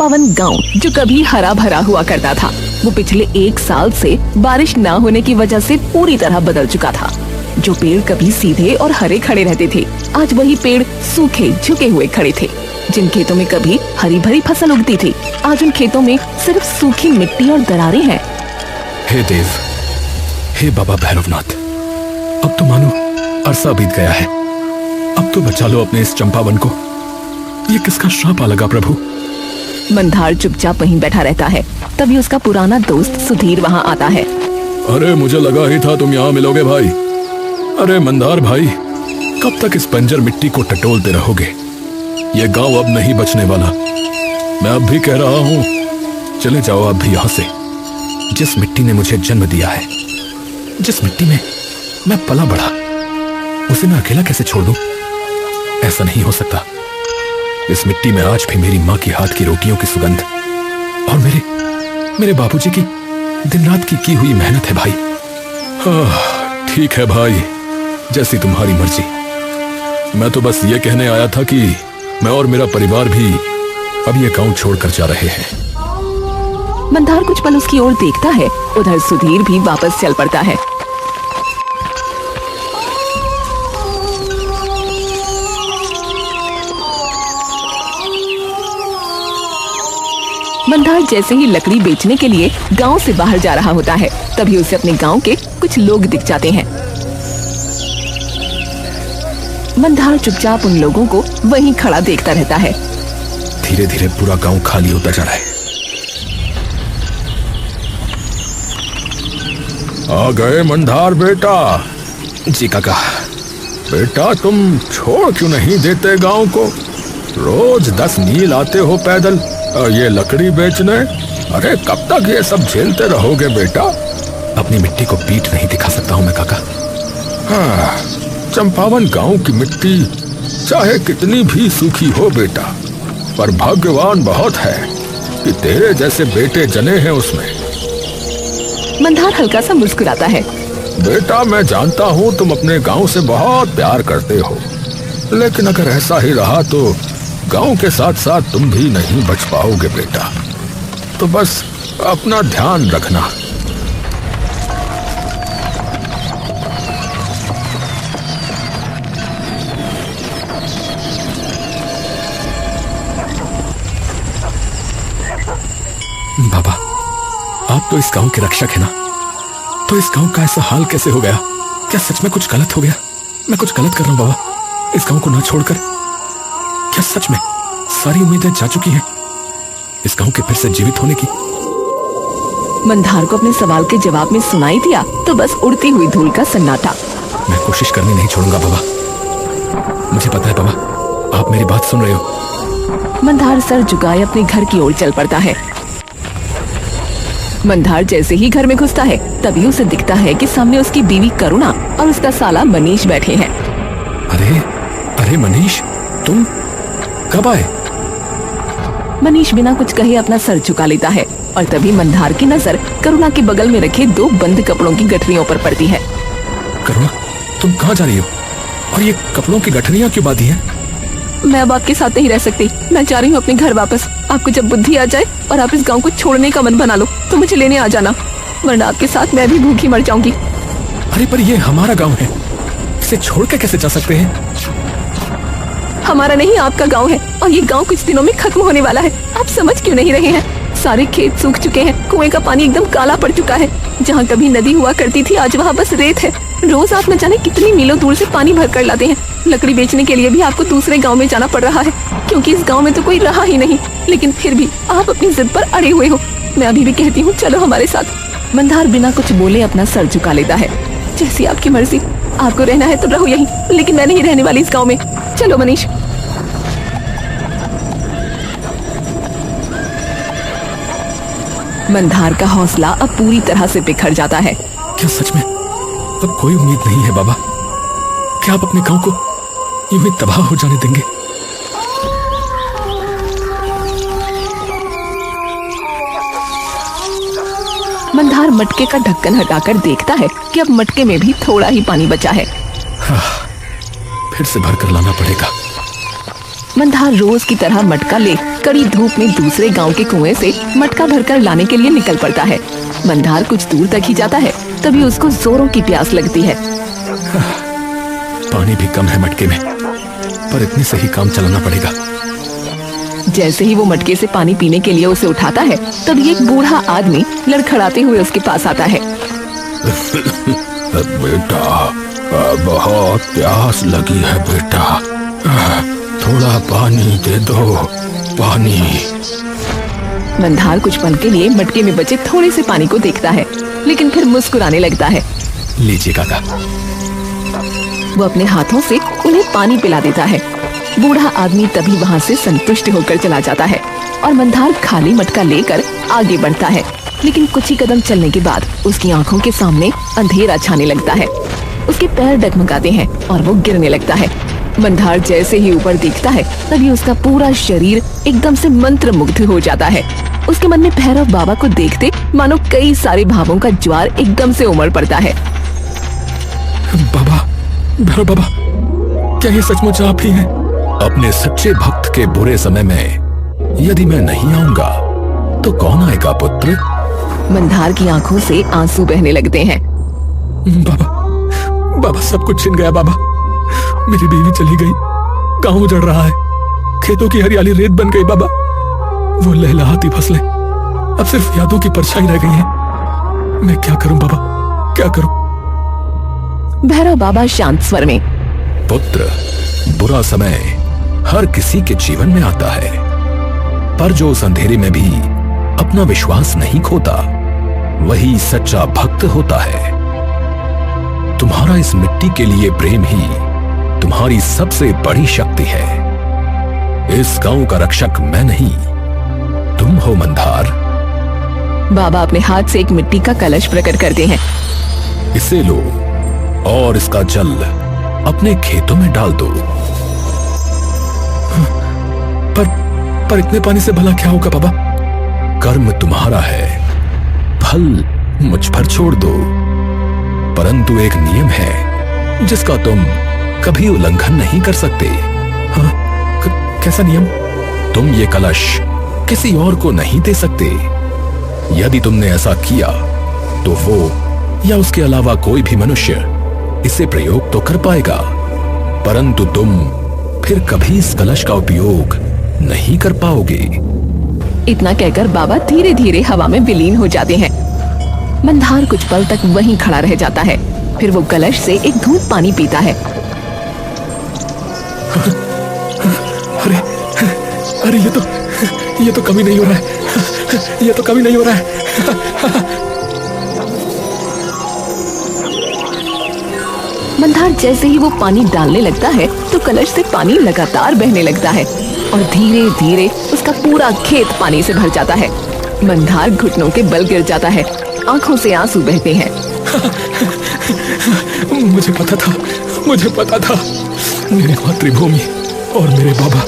चंपावन गांव जो कभी हरा भरा हुआ करता था, वो पिछले 1 साल से बारिश न होने की वजह से पूरी तरह बदल चुका था। जो पेड़ कभी सीधे और हरे खड़े रहते थे, आज वही पेड़ सूखे झुके हुए खड़े थे। जिन खेतों में कभी हरी भरी फसल उगती थी, आज उन खेतों में सिर्फ सूखी मिट्टी और दरारें हैं। हे देव, हे बाबा भैरवनाथ, अब तो मानो अरसा बीत गया है। अब तो बचा लो अपने इस चंपावन को। ये किसका श्राप आ लगा प्रभु? मंदार चुपचाप वहीं बैठा रहता है। तभी उसका पुराना दोस्त सुधीर वहाँ आता है। अरे मुझे लगा ही था तुम यहाँ मिलोगे भाई। अरे मंदार भाई, कब तक इस बंजर मिट्टी को टटोलते रहोगे? ये गांव अब नहीं बचने वाला। मैं अब भी कह रहा हूँ, चले जाओ आप भी यहाँ से। जिस मिट्टी ने मुझे जन्म दिया है, जिस मिट्टी में मैं पला बढ़ा, उसे मैं अकेला कैसे छोड़ दूं? ऐसा नहीं हो सकता। इस मिट्टी में आज भी मेरी माँ की हाथ की रोटियों की सुगंध और मेरे बाबूजी की दिन रात की हुई मेहनत है भाई। ठीक है भाई, जैसी तुम्हारी मर्जी। मैं तो बस ये कहने आया था कि मैं और मेरा परिवार भी अब ये गांव छोड़कर जा रहे हैं। मंदार कुछ पल उसकी ओर देखता है। उधर सुधीर भी वापस चल पड़ता है। मंदार जैसे ही लकड़ी बेचने के लिए गांव से बाहर जा रहा होता है, तभी उसे अपने गांव के कुछ लोग दिख जाते हैं। मंदार चुपचाप उन लोगों को वहीं खड़ा देखता रहता है। धीरे धीरे पूरा गांव खाली होता जा रहा है। आ गए मंदार बेटा। जी काका। बेटा तुम छोड़ क्यों नहीं देते गांव को? रोज 10 मील आते हो पैदल ये लकड़ी बेचने। अरे कब तक ये सब झेलते रहोगे बेटा? अपनी मिट्टी को पीठ नहीं दिखा सकता हूँ मैं काका। हाँ, चंपावन गांव की मिट्टी चाहे कितनी भी सूखी हो बेटा, पर भाग्यवान बहुत है कि तेरे जैसे बेटे जने हैं उसमें। मंदार हल्का सा मुस्कुराता है। बेटा मैं जानता हूँ तुम अपने गांव से बहुत प्यार करते हो, लेकिन अगर ऐसा ही रहा तो गांव के साथ साथ तुम भी नहीं बच पाओगे बेटा। तो बस अपना ध्यान रखना। बाबा, आप तो इस गांव के रक्षक हैं ना? तो इस गांव का ऐसा हाल कैसे हो गया? क्या सच में कुछ गलत हो गया? मैं कुछ गलत कर रहा हूं बाबा, इस गांव को ना छोड़कर? क्या सच में सारी उम्मीदें जा चुकी हैं इस गांव के फिर से जीवित होने की? मंदार को अपने सवाल के जवाब में सुनाई दिया तो बस उड़ती हुई धूल का सन्नाटा। मैं कोशिश करनी नहीं छोड़ूंगा बाबा। मुझे पता है बाबा, आप मेरी बात सुन रहे हो। मंदार सर झुकाए अपने घर की ओर चल पड़ता है। मंदार जैसे ही घर में घुसता है, तभी उसे दिखता है कि सामने उसकी बीवी करुणा और उसका साला मनीष बैठे हैं। अरे मनीष, तुम कब आए? मनीष बिना कुछ कहे अपना सर झुका लेता है और तभी मंदार की नजर करुणा के बगल में रखे 2 बंद कपड़ों की गठरियों पर पड़ती है। करुणा, तुम कहाँ जा रही हो? और ये कपड़ों की गठरियाँ क्यों बांधी हैं? मैं अब आपके साथ नहीं रह सकती। मैं जा रही हूँ अपने घर वापस। आपको जब बुद्धि आ जाए और आप इस गांव को छोड़ने का मन बना लो तो मुझे लेने आ जाना, वरना आपके साथ मैं भी भूखी मर जाऊंगी। अरे पर ये हमारा गांव है, इसे छोड़ के कैसे जा सकते हैं? हमारा नहीं, आपका गांव है और ये गांव कुछ दिनों में खत्म होने वाला है। आप समझ क्यों नहीं रहे हैं? सारे खेत सूख चुके हैं, कुएं का पानी एकदम काला पड़ चुका है। जहाँ कभी नदी हुआ करती थी, आज वहाँ बस रेत है। रोज आप न जाने कितनी मीलों दूर से पानी भर कर लाते हैं। लकड़ी बेचने के लिए भी आपको दूसरे गांव में जाना पड़ रहा है, क्योंकि इस गांव में तो कोई रहा ही नहीं। लेकिन फिर भी आप अपनी जिद पर अड़े हुए हो। मैं अभी भी कहती हूँ, चलो हमारे साथ। मंदार बिना कुछ बोले अपना सर झुका लेता है। जैसी आपकी मर्जी, आपको रहना है तो रहो यहीं, लेकिन मैं नहीं रहने वाली इस गाँव में। चलो मनीष। मंदार का हौसला अब पूरी तरह से बिखर जाता है। क्या सच में अब कोई उम्मीद नहीं है बाबा? क्या आप अपने गांव को यूं ही तबाह हो जाने देंगे? मंदार मटके का ढक्कन हटाकर देखता है कि अब मटके में भी थोड़ा ही पानी बचा है। फिर से भरकर लाना पड़ेगा। मंदार रोज की तरह मटका ले कड़ी धूप में दूसरे गांव के कुएं से मटका भरकर लाने के लिए निकल पड़ता है। मंदार कुछ दूर तक ही जाता है, तभी उसको जोरों की प्यास लगती है। पानी भी कम है मटके में, पर इतने से ही काम चलाना पड़ेगा। जैसे ही वो मटके से पानी पीने के लिए उसे उठाता है, तभी एक बूढ़ा आदमी लड़खड़ाते हुए उसके पास आता है। बेटा, बहुत प्यास लगी है बेटा, थोड़ा पानी दे दो, पानी। मंदार कुछ पल के लिए मटके में बचे थोड़े से पानी को देखता है, लेकिन फिर मुस्कुराने लगता है। लीजिए काका। वो अपने हाथों से उन्हें पानी पिला देता है। बूढ़ा आदमी तभी वहाँ से संतुष्ट होकर चला जाता है और मंदार खाली मटका लेकर आगे बढ़ता है। लेकिन कुछ ही कदम चलने के बाद उसकी आंखों के सामने अंधेरा छाने लगता है। उसके पैर डगमगाते हैं और वो गिरने लगता है। मंदार जैसे ही ऊपर देखता है, तभी उसका पूरा शरीर एकदम से मंत्रमुग्ध हो जाता है। उसके मन में भैरव बाबा को देखते मानो कई सारे भावों का ज्वार एकदम से उमड़ पड़ता है। बाबा, भैरव बाबा, क्या ये सचमुच आप ही हैं? अपने सच्चे भक्त के बुरे समय में यदि मैं नहीं आऊंगा तो कौन आएगा पुत्र? मंदार की आंखों से आंसू बहने लगते हैं। बाबा, बाबा सब कुछ छिन गया बाबा। मेरी बीवी चली गई, गांव उजड़ रहा है, खेतों की हरियाली रेत बन गई बाबा। वो लहलहाती फसलें अब सिर्फ यादों की परछाई रह गई हैं। मैं क्या करूं बाबा, क्या करूं? भैरव बाबा शांत स्वर में, पुत्र, बुरा समय हर किसी के जीवन में आता है, पर जो उस अंधेरे में भी अपना विश्वास नहीं खोता, वही सच्चा भक्त होता है। तुम्हारा इस मिट्टी के लिए प्रेम ही तुम्हारी सबसे बड़ी शक्ति है। इस गांव का रक्षक मैं नहीं, तुम हो मंदार। बाबा अपने हाथ से एक मिट्टी का कलश प्रकट करते हैं। इसे लो और इसका जल अपने खेतों में डाल दो। पर इतने पानी से भला क्या होगा बाबा? कर्म तुम्हारा है, फल मुझ पर छोड़ दो। परंतु एक नियम है जिसका तुम कभी उल्लंघन नहीं कर सकते। हाँ, कैसा नियम? तुम ये कलश किसी और को नहीं दे सकते। यदि तुमने ऐसा किया तो वो या उसके अलावा कोई भी मनुष्य इसे प्रयोग तो कर पाएगा, परंतु तुम फिर कभी इस कलश का उपयोग नहीं कर पाओगे। इतना कहकर बाबा धीरे धीरे हवा में विलीन हो जाते हैं। मंदार कुछ पल तक वहीं खड़ा रह जाता है, फिर वो कलश से एक घूंट पानी पीता है। अरे अरे ये तो कभी नहीं हो रहा है, ये तो कभी नहीं हो रहा है। मंदार जैसे ही वो पानी डालने लगता है तो कलश से पानी लगातार बहने लगता है और धीरे धीरे उसका पूरा खेत पानी से भर जाता है। मंदार घुटनों के बल गिर जाता है, आंखों से आंसू बहते हैं। मुझे पता था मेरी मातृभूमि और मेरे बाबा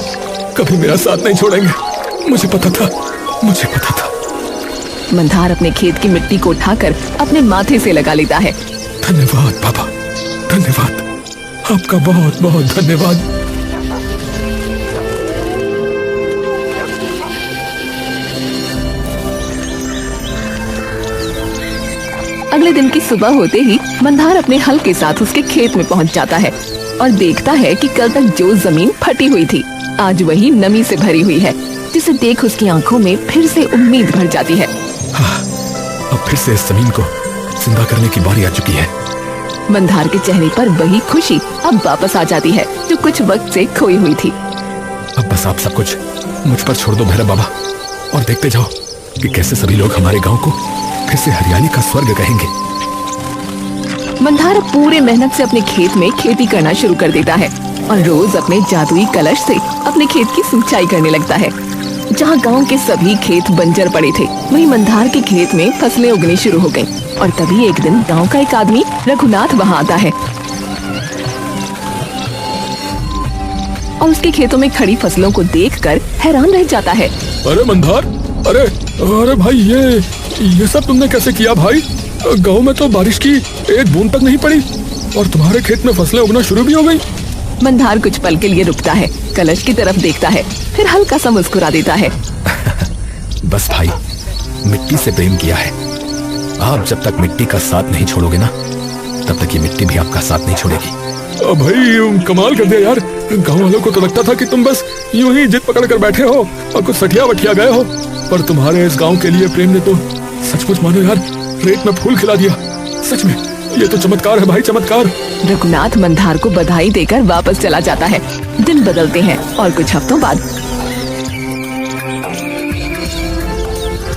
कभी मेरा साथ नहीं छोड़ेंगे। मुझे पता था। मंदार अपने खेत की मिट्टी को उठाकर अपने माथे से लगा लेता है। धन्यवाद बाबा, धन्यवाद, आपका बहुत बहुत धन्यवाद। अगले दिन की सुबह होते ही मंदार अपने हल के साथ उसके खेत में पहुंच जाता है और देखता है कि कल तक जो जमीन फटी हुई थी आज वही नमी से भरी हुई है, जिसे देख उसकी आंखों में फिर से उम्मीद भर जाती है। हाँ, अब फिर से इस जमीन को जिंदा करने की बारी आ चुकी है। मंदार के चेहरे पर वही खुशी अब वापस आ जाती है जो कुछ वक्त से खोई हुई थी। अब बस आप सब कुछ मुझ पर छोड़ दो भैरव बाबा, और देखते जाओ कि कैसे सभी लोग हमारे गांव को फिर से हरियाली का स्वर्ग कहेंगे। मंदार पूरे मेहनत से अपने खेत में खेती करना शुरू कर देता है और रोज अपने जादुई कलश से अपने खेत की सिंचाई करने लगता है। जहाँ गांव के सभी खेत बंजर पड़े थे, वहीं मंदार के खेत में फसलें उगनी शुरू हो गईं। और तभी एक दिन गांव का एक आदमी रघुनाथ वहाँ आता है और उसके खेतों में खड़ी फसलों को देखकर हैरान रह जाता है। अरे मंदार, अरे भाई, ये सब तुमने कैसे किया भाई? गांव में तो बारिश की एक बूंद तक नहीं पड़ी और तुम्हारे खेत में फसलें उगना शुरू भी हो गई। मंदार कुछ पल के लिए रुकता है, कलश की तरफ देखता है, फिर हल्का सा मुस्कुरा देता है। बस भाई, मिट्टी से प्रेम किया है। आप जब तक मिट्टी का साथ नहीं छोड़ोगे ना, तब तक ये मिट्टी भी आपका साथ नहीं छोड़ेगी। भाई कमाल कर दिया यार, गांव वालों को तो लगता था कि तुम बस यूं ही जिद पकड़ कर बैठे हो और कुछ सठिया वठिया गए हो, पर तुम्हारे इस गांव के लिए प्रेम ने तो सचमुच मानो यार रेत में फूल खिला दिया। सच में ये तो चमत्कार है भाई, चमत्कार। रघुनाथ मंदार को बधाई देकर वापस चला जाता है। दिन बदलते हैं और कुछ हफ्तों बाद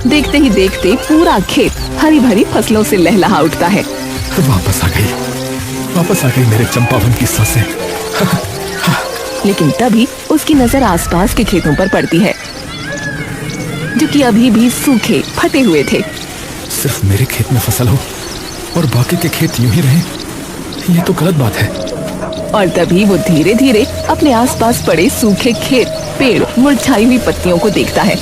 देखते ही देखते पूरा खेत हरी भरी फसलों से लहलहा उठता है। वापस आ गई मेरे चंपावन की सांसें। लेकिन तभी उसकी नजर आसपास के खेतों पर पड़ती है, जो कि अभी भी सूखे फटे हुए थे। सिर्फ मेरे खेत में फसल हो और बाकी के खेत यूं ही रहें, ये तो गलत बात है। और तभी वो धीरे धीरे अपने आसपास पड़े सूखे खेत, पेड़, मुरझाई हुई पत्तियों को देखता है।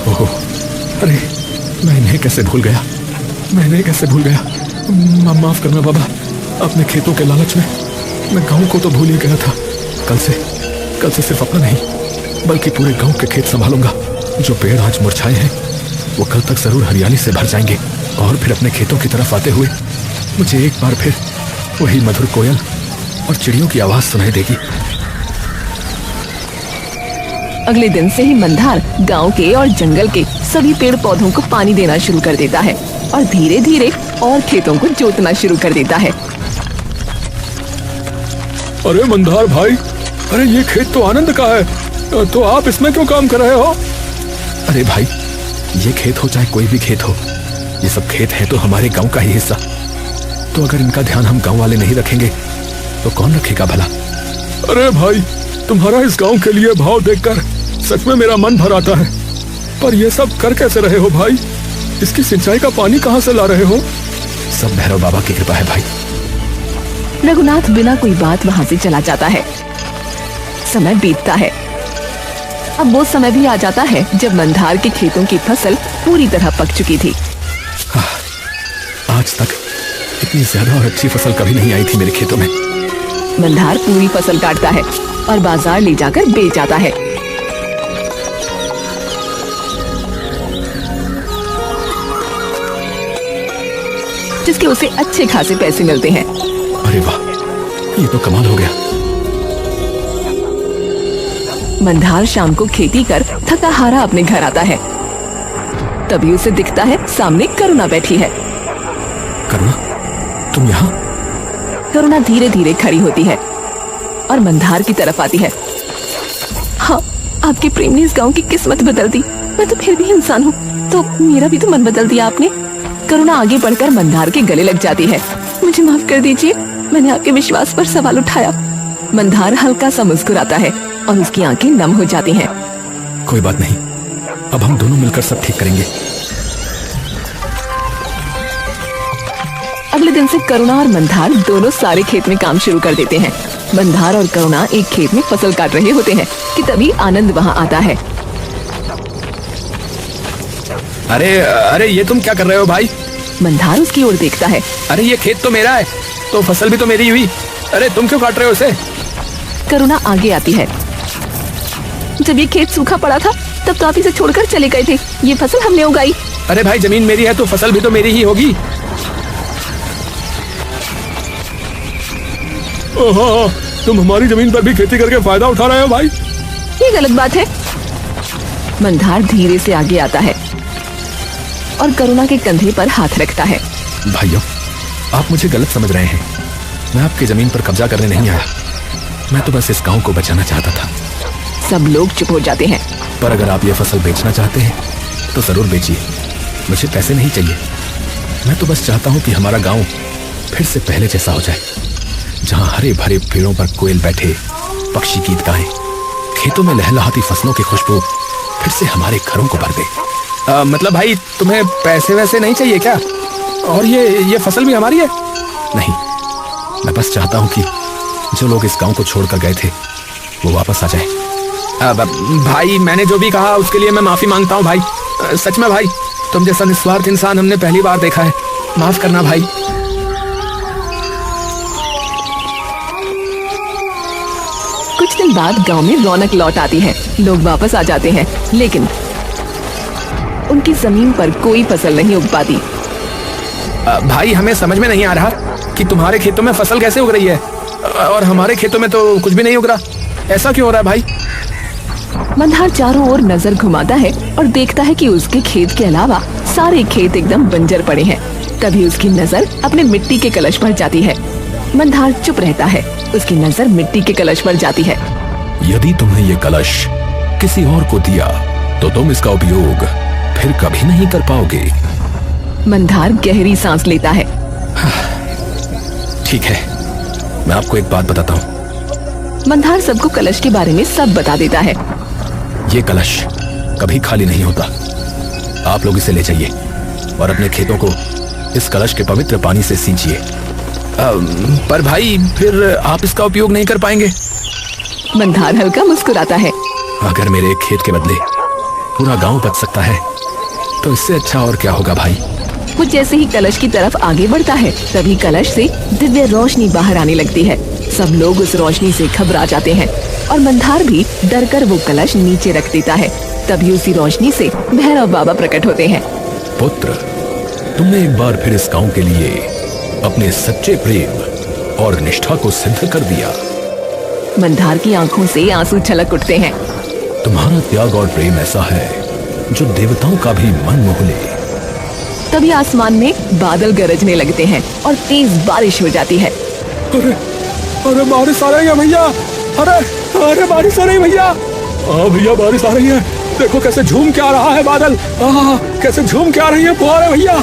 ओहो, अरे मैं इन्हें कैसे भूल गया। माफ करना बाबा, अपने खेतों के लालच में मैं गांव को तो भूल ही गया था। कल से सिर्फ अपना नहीं बल्कि पूरे गांव के खेत संभालूंगा। जो पेड़ आज मुरझाए हैं वो कल तक जरूर हरियाली से भर जाएंगे और फिर अपने खेतों की तरफ आते हुए मुझे एक बार फिर वही मधुर कोयल और चिड़ियों की आवाज सुनाई देगी। अगले दिन से ही मंदार गांव के और जंगल के सभी पेड़ पौधों को पानी देना शुरू कर देता है और धीरे धीरे और खेतों को जोतना शुरू कर देता है। अरे मंदार भाई, अरे ये खेत तो आनंद का है, तो आप इसमें क्यों काम कर रहे हो? अरे भाई, ये खेत हो चाहे कोई भी खेत हो, ये सब खेत है तो हमारे गांव का ही हिस्सा। तो अगर इनका ध्यान हम गांव वाले नहीं रखेंगे तो कौन रखेगा भला? अरे भाई, तुम्हारा इस गांव के लिए भाव देखकर सच में मेरा मन भर आता है, पर ये सब कर कैसे रहे हो भाई? इसकी सिंचाई का पानी कहाँ से ला रहे हो? सब भैरव बाबा की कृपा है भाई। रघुनाथ बिना कोई बात वहाँ से चला जाता है। समय बीतता है। अब वो समय भी आ जाता है जब मंदार के खेतों की फसल पूरी तरह पक चुकी थी। आज तक इतनी ज्यादा और अच्छी फसल कभी नहीं आई थी मेरे खेतों में। मंदार पूरी फसल काटता है और बाजार ले जाकर बेच आता है। जिसके उसे अच्छे खासे पैसे मिलते हैं। अरे वाह, ये तो कमाल हो गया। मंदार शाम को खेती कर थका हारा अपने घर आता है। तभी उसे दिखता है सामने करुणा बैठी है। करुणा, तुम यहाँ? करुणा धीरे धीरे खड़ी होती है और मंदार की तरफ आती है। हाँ, आपके प्रेम ने इस गांव की किस्मत बदल दी। मैं तो फिर भी इंसान हूँ, तो मेरा भी तो मन बदल दिया आपने। करुणा आगे बढ़कर मंदार के गले लग जाती है। मुझे माफ कर दीजिए, मैंने आपके विश्वास पर सवाल उठाया। मंदार हल्का सा मुस्कुराता है और उसकी आंखें नम हो जाती हैं। कोई बात नहीं, अब हम दोनों मिलकर सब ठीक करेंगे। अगले दिन से करुणा और मंदार दोनों सारे खेत में काम शुरू कर देते हैं। मंदार और करुणा एक खेत में फसल काट रहे होते हैं कि तभी आनंद वहाँ आता है। अरे ये तुम क्या कर रहे हो भाई? मंदार उसकी ओर देखता है। अरे ये खेत तो मेरा है, तो फसल भी तो मेरी हुई। अरे तुम क्यों काट रहे हो इसे? करुणा आगे आती है। जब ये खेत सूखा पड़ा था तब तो आप इसे छोड़कर चले गए थे। ये फसल हमने उगाई। अरे भाई, जमीन मेरी है तो फसल भी तो मेरी ही होगी। ओहो, तुम हमारी जमीन पर भी खेती करके फायदा उठा रहे हो भाई। ये गलत बात है। मंदार धीरे से आगे आता है और करुणा के कंधे पर हाथ रखता है। भाइयों, आप मुझे गलत समझ रहे हैं। मैं आपकी जमीन पर कब्जा करने नहीं आया, मैं तो बस इस गांव को बचाना चाहता था। सब लोग चुप हो जाते हैं। पर अगर आप ये फसल बेचना चाहते हैं तो जरूर बेचिए, मुझे पैसे नहीं चाहिए। मैं तो बस चाहता हूँ कि हमारा गांव फिर से पहले जैसा हो जाए, जहाँ हरे भरे पेड़ों पर कोयल बैठे, पक्षी गीत गाएं, खेतों में लहलहाती फसलों की खुशबू फिर से हमारे घरों को भर दे। मतलब भाई, तुम्हें पैसे वैसे नहीं चाहिए क्या? और ये फसल भी हमारी है? नहीं, मैं बस चाहता हूँ कि जो लोग इस गांव को छोड़कर गए थे वो वापस आ जाए। भाई, मैंने जो भी कहा उसके लिए मैं माफी मांगता हूँ भाई। सच में भाई, तुम जैसा निस्वार्थ इंसान हमने पहली बार देखा है। माफ करना भाई। दिन बाद गांव में रौनक लौट आती है। लोग वापस आ जाते हैं, लेकिन उनकी जमीन पर कोई फसल नहीं उग पाती। भाई हमें समझ में नहीं आ रहा कि तुम्हारे खेतों में फसल कैसे उग रही है और हमारे खेतों में तो कुछ भी नहीं उग रहा। ऐसा क्यों हो रहा है भाई? मंदार चारों ओर नजर घुमाता है और देखता है कि उसके खेत के अलावा सारे खेत एकदम बंजर पड़े हैं। तभी उसकी नजर अपने मिट्टी के कलश पर जाती है। मंदार चुप रहता है। उसकी नजर मिट्टी के कलश पर जाती है। यदि तुमने ये कलश किसी और को दिया तो तुम इसका उपयोग फिर कभी नहीं कर पाओगे। मंदार गहरी सांस लेता है। ठीक है, मैं आपको एक बात बताता हूँ। मंदार सबको कलश के बारे में सब बता देता है। ये कलश कभी खाली नहीं होता। आप लोग इसे ले जाइए और अपने खेतों को इस कलश के पवित्र पानी से सींचिए। पर भाई फिर आप इसका उपयोग नहीं कर पाएंगे। मंदार हल्का मुस्कुराता है। अगर मेरे एक खेत के बदले पूरा गांव बच सकता है तो इससे अच्छा और क्या होगा भाई। वो जैसे ही कलश की तरफ आगे बढ़ता है, तभी कलश से दिव्य रोशनी बाहर आने लगती है। सब लोग उस रोशनी से घबरा जाते हैं और मंदार भी डरकर वो कलश नीचे रख देता है। तभी उसी रोशनी से भैरव बाबा प्रकट होते हैं। पुत्र, तुमने एक बार फिर इस गांव के लिए अपने सच्चे प्रेम और निष्ठा को सिद्ध कर दिया। मंदार की आंखों से आंसू छलक उठते हैं। तुम्हारा त्याग और प्रेम ऐसा है जो देवताओं का भी मन मोह ले। तभी आसमान में बादल गरजने लगते हैं और तेज बारिश हो जाती है। अरे अरे बारिश आ रही है भैया। अरे अरे बारिश आ रही है भैया। हाँ भैया, बारिश आ रही है। देखो कैसे झूम के आ रहा है बादल। कैसे झूम के आ रही है फुहारे भैया।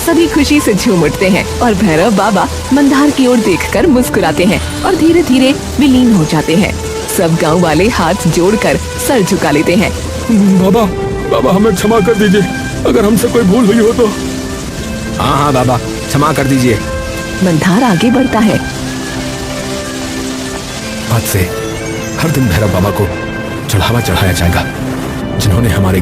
सभी खुशी से झूम उठते हैं और भैरव बाबा मंदार की ओर देखकर मुस्कुराते हैं और धीरे धीरे विलीन हो जाते हैं। सब गांव वाले हाथ जोड़कर सर झुका लेते हैं। बाबा बाबा हमें क्षमा कर दीजिए, अगर हमसे कोई भूल हुई हो तो। हाँ बाबा, क्षमा कर दीजिए। मंदार आगे बढ़ता है। आज से हर दिन भैरव बाबा को चढ़ावा चढ़ाया जाएगा जिन्होंने हमारे